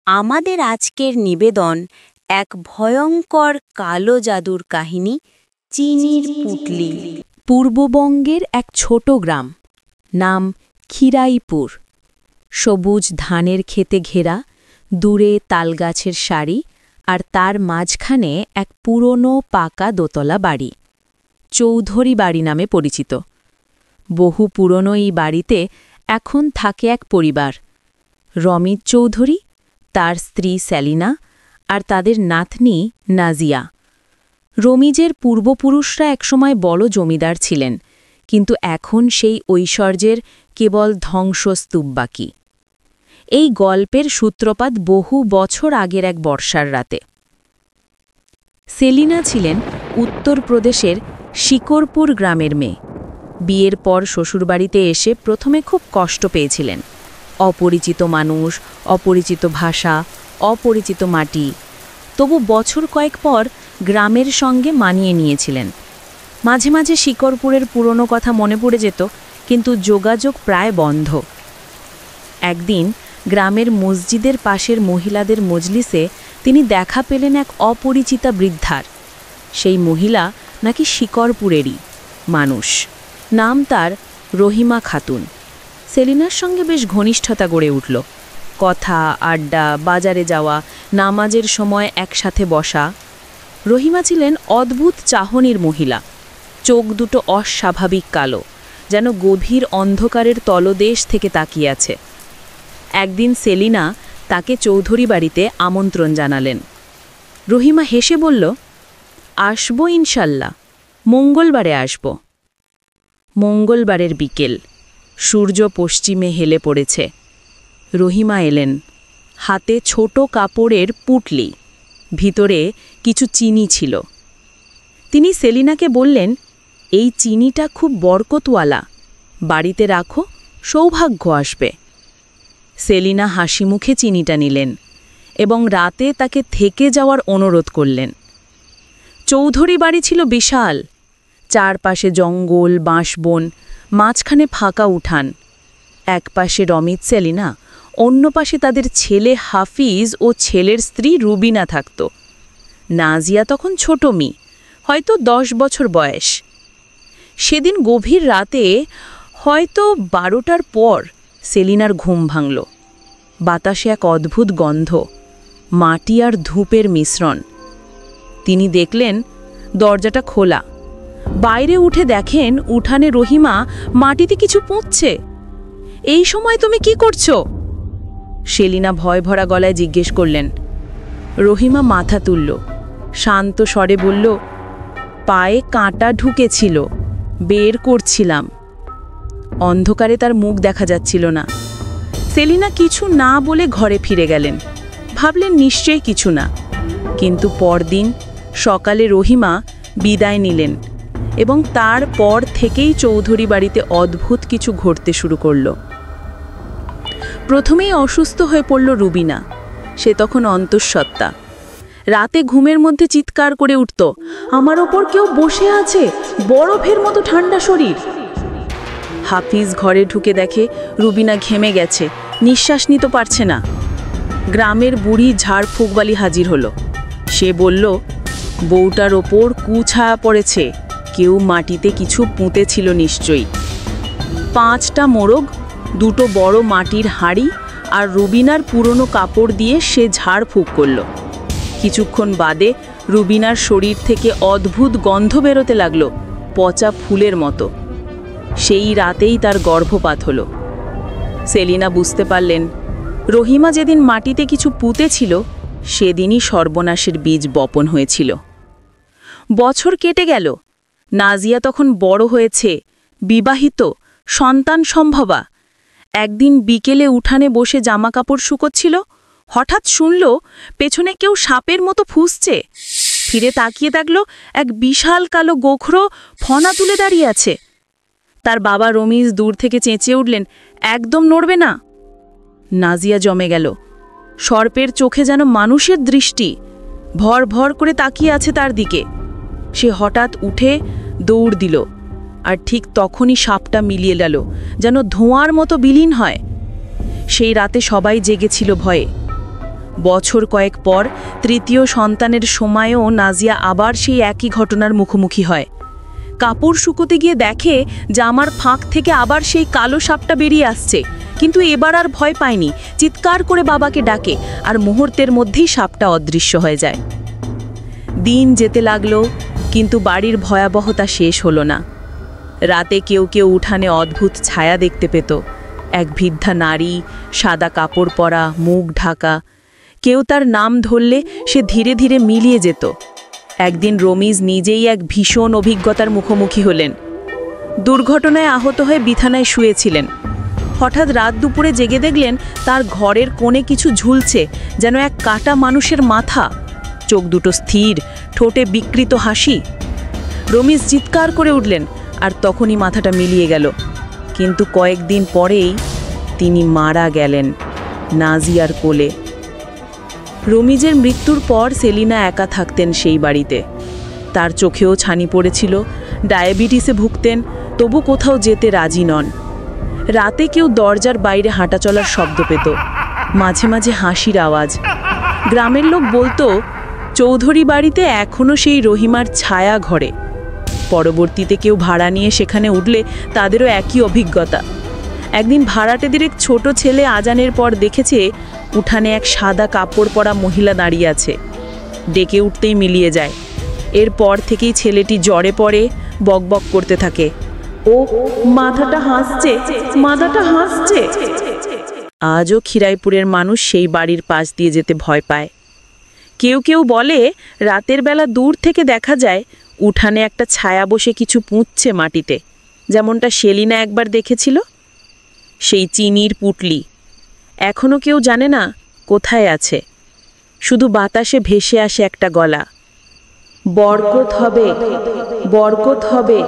আমাদের আজকের নিবেদন এক ভয়ঙ্কর কালো জাদুর কাহিনী, চিনির পুটলি। পূর্ববঙ্গের এক ছোট গ্রাম, নাম খিরাইপুর। সবুজ ধানের ক্ষেতে ঘেরা, দূরে তালগাছের সারি, আর তার মাঝখানে এক পুরনো পাকা দোতলা বাড়ি, চৌধুরী বাড়ি নামে পরিচিত। বহু পুরনো এই বাড়িতে এখন থাকে এক পরিবার, রমিত চৌধুরী, তার স্ত্রী সেলিনা আর তাদের নাতনি নাজিয়া। রমিজের পূর্বপুরুষরা একসময় বড় জমিদার ছিলেন, কিন্তু এখন সেই ঐশ্বর্যের কেবল ধ্বংসস্তূপ বাকি। এই গল্পের সূত্রপাত বহু বছর আগের এক বর্ষার রাতে। সেলিনা ছিলেন উত্তরপ্রদেশের শিকরপুর গ্রামের মেয়ে। বিয়ের পর শ্বশুরবাড়িতে এসে প্রথমে খুব কষ্ট পেয়েছিলেন। অপরিচিত মানুষ, অপরিচিত ভাষা, অপরিচিত মাটি। তবু বছর কয়েক পর গ্রামের সঙ্গে মানিয়ে নিয়েছিলেন। মাঝে মাঝে শিকরপুরের পুরনো কথা মনে পড়ে যেত, কিন্তু যোগাযোগ প্রায় বন্ধ। একদিন গ্রামের মসজিদের পাশের মহিলাদের মজলিসে তিনি দেখা পেলেন এক অপরিচিতা বৃদ্ধার। সেই মহিলা নাকি শিকরপুরেরই মানুষ। নাম তার রহিমা খাতুন। সেলিনার সঙ্গে বেশ ঘনিষ্ঠতা গড়ে উঠল। কথা, আড্ডা, বাজারে যাওয়া, নামাজের সময় একসাথে বসা। রহিমা ছিলেন অদ্ভুত চাহনির মহিলা। চোখ দুটো অস্বাভাবিক কালো, যেন গভীর অন্ধকারের তলদেশ থেকে তাকিয়ে আছে। একদিন সেলিনা তাকে চৌধুরী বাড়িতে আমন্ত্রণ জানালেন। রহিমা হেসে বলল, আসব ইনশাল্লাহ, মঙ্গলবারে আসব। মঙ্গলবারের বিকেল, সূর্য পশ্চিমে হেলে পড়েছে। রহিমা এলেন, হাতে ছোট কাপড়ের পুটলি, ভিতরে কিছু চিনি ছিল। তিনি সেলিনাকে বললেন, এই চিনিটা খুব বরকতওয়ালা, বাড়িতে রাখো, সৌভাগ্য আসবে। সেলিনা হাসি মুখে চিনিটা নিলেন এবং রাতে তাকে থেকে যাওয়ার অনুরোধ করলেন। চৌধুরী বাড়ি ছিল বিশাল, চারপাশে জঙ্গল, বাঁশবন, মাঝখানে ফাঁকা উঠান। এক পাশে রমিত, সেলিনা, অন্য পাশে তাদের ছেলে হাফিজ ও ছেলের স্ত্রী রুবিনা থাকত। নাজিয়া তখন ছোট মেয়ে, হয়তো 10 বছর বয়স। সেদিন গভীর রাতে, হয়তো 12টার পর, সেলিনার ঘুম ভাঙল। বাতাসে এক অদ্ভুত গন্ধ, মাটি আর ধূপের মিশ্রণ। তিনি দেখলেন দরজাটা খোলা। বাইরে উঠে দেখেন উঠানে রহিমা মাটিতে কিছু পুঁতছে। এই সময় তুমি কি করছো? সেলিনা ভয় ভরা গলায় জিজ্ঞেস করলেন। রহিমা মাথা তুলল, শান্ত স্বরে বলল, পায়ে কাঁটা ঢুকেছিল, বের করছিলাম। অন্ধকারে তার মুখ দেখা যাচ্ছিল না। সেলিনা কিছু না বলে ঘরে ফিরে গেলেন। ভাবলেন নিশ্চয়ই কিছু না। কিন্তু পরদিন সকালে রহিমা বিদায় নিলেন এবং তারপর থেকেই চৌধুরী বাড়িতে অদ্ভুত কিছু ঘটতে শুরু করল। প্রথমেই অসুস্থ হয়ে পড়ল রুবিনা। সে তখন অন্তঃসত্ত্বা। রাতে ঘুমের মধ্যে চিৎকার করে উঠত, আমার ওপর কেউ বসে আছে, বরফের মতো ঠান্ডা শরীর। হাফিজ ঘরে ঢুকে দেখে রুবিনা ঘেমে গেছে, নিঃশ্বাস নিতে পারছে না। গ্রামের বুড়ি ঝাড়ফুঁকবালি হাজির হলো। সে বলল, বউটার ওপর কুছায়া পড়েছে, কেউ মাটিতে কিছু পুঁতেছিল নিশ্চয়ই। 5টা মোরগ, 2টো বড় মাটির হাঁড়ি আর রুবিনার পুরনো কাপড় দিয়ে সে ঝাড়ফুঁক করল। কিছুক্ষণ বাদে রুবিনার শরীর থেকে অদ্ভুত গন্ধ বেরোতে লাগল, পচা ফুলের মতো। সেই রাতেই তার গর্ভপাত হল। সেলিনা বুঝতে পারলেন, রহিমা যেদিন মাটিতে কিছু পুঁতেছিল, সেদিনই সর্বনাশের বীজ বপন হয়েছিল। বছর কেটে গেল। নাজিয়া তখন বড় হয়েছে, বিবাহিত, সন্তান সম্ভবা। একদিন বিকেলে উঠানে বসে জামা কাপড় শুকোচ্ছিল, হঠাৎ শুনল পেছনে কেউ সাপের মতো ফুঁসছে। ফিরে তাকিয়ে দেখল এক বিশাল কালো গোখরো ফনা তুলে দাঁড়িয়ে আছে। তার বাবা রমিজ দূর থেকে চেঁচিয়ে উঠলেন, একদম নড়বে না। নাজিয়া জমে গেল। সর্পের চোখে যেন মানুষের দৃষ্টি, ভর ভর করে তাকিয়ে আছে তার দিকে। সে হঠাৎ উঠে দৌড় দিল, আর ঠিক তখনই সাপটা মিলিয়ে গেল, যেন ধোঁয়ার মতো বিলীন হয়। সেই রাতে সবাই জেগেছিল ভয়ে। বছর কয়েক পর তৃতীয় সন্তানের সময়ও নাজিয়া আবার সেই একই ঘটনার মুখোমুখি হয়। কাপড় শুকোতে গিয়ে দেখে জামার ফাঁক থেকে আবার সেই কালো সাপটা বেরিয়ে আসছে, কিন্তু এবার আর ভয় পায়নি, চিৎকার করে বাবাকে ডাকে, আর মুহূর্তের মধ্যেই সাপটা অদৃশ্য হয়ে যায়। দিন যেতে লাগলো, কিন্তু বাড়ির ভয়াবহতা শেষ হলো না। রাতে কেউ কেউ উঠানে অদ্ভুত ছায়া দেখতে পেত, এক বৃদ্ধা নারী, সাদা কাপড় পরা, মুখ ঢাকা। কেউ তার নাম ধরলে সে ধীরে ধীরে মিলিয়ে যেত। একদিন রমিজ নিজেই এক ভীষণ অভিজ্ঞতার মুখোমুখি হলেন। দুর্ঘটনায় আহত হয়ে বিছানায় শুয়েছিলেন। হঠাৎ রাত দুপুরে জেগে দেখলেন তার ঘরের কোণে কিছু ঝুলছে, যেন এক কাটা মানুষের মাথা, চোখ দুটো স্থির, ঠোঁটে বিকৃত হাসি। রমিজ চিৎকার করে উঠলেন, আর তখনই মাথাটা মিলিয়ে গেল। কিন্তু কয়েকদিন পরেই তিনি মারা গেলেন নাজিয়ার কোলে। রমিজের মৃত্যুর পর সেলিনা একা থাকতেন সেই বাড়িতে। তার চোখেও ছানি পড়েছিল, ডায়াবেটিসে ভুগতেন, তবু কোথাও যেতে রাজি নন। রাতে কেউ দরজার বাইরে হাঁটা চলার শব্দ পেত, মাঝে মাঝে হাসির আওয়াজ। গ্রামের লোক বলতো চৌধুরী বাড়িতে এখনও সেই রহিমার ছায়া ঘরে। পরবর্তীতে কেউ ভাড়া নিয়ে সেখানে উঠলে তাদেরও একই অভিজ্ঞতা। একদিন ভাড়াটেদের এক ছোট ছেলে আজানের পর দেখেছে উঠানে এক সাদা কাপড় পরা মহিলা দাঁড়িয়ে আছে। ডেকে উঠতেই মিলিয়ে যায়। এরপর থেকেই ছেলেটি জ্বরে পড়ে, বকবক করতে থাকে, ও মাথাটা হাসছে, মাথাটা হাসছে। আজও খিরাইপুরের মানুষ সেই বাড়ির পাশ দিয়ে যেতে ভয় পায়। কেউ কেউ বলে রাতের বেলা দূর থেকে দেখা যায় উঠানে একটা ছায়া বসে কিছু পুঁতছে মাটিতে, যেমনটা সেলিনা একবার দেখেছিল। সেই চিনির পুটলি এখনো কেউ জানে না কোথায় আছে, শুধু বাতাসে ভেসে আসে একটা গলা, বরকত হবে, বরকত হবে।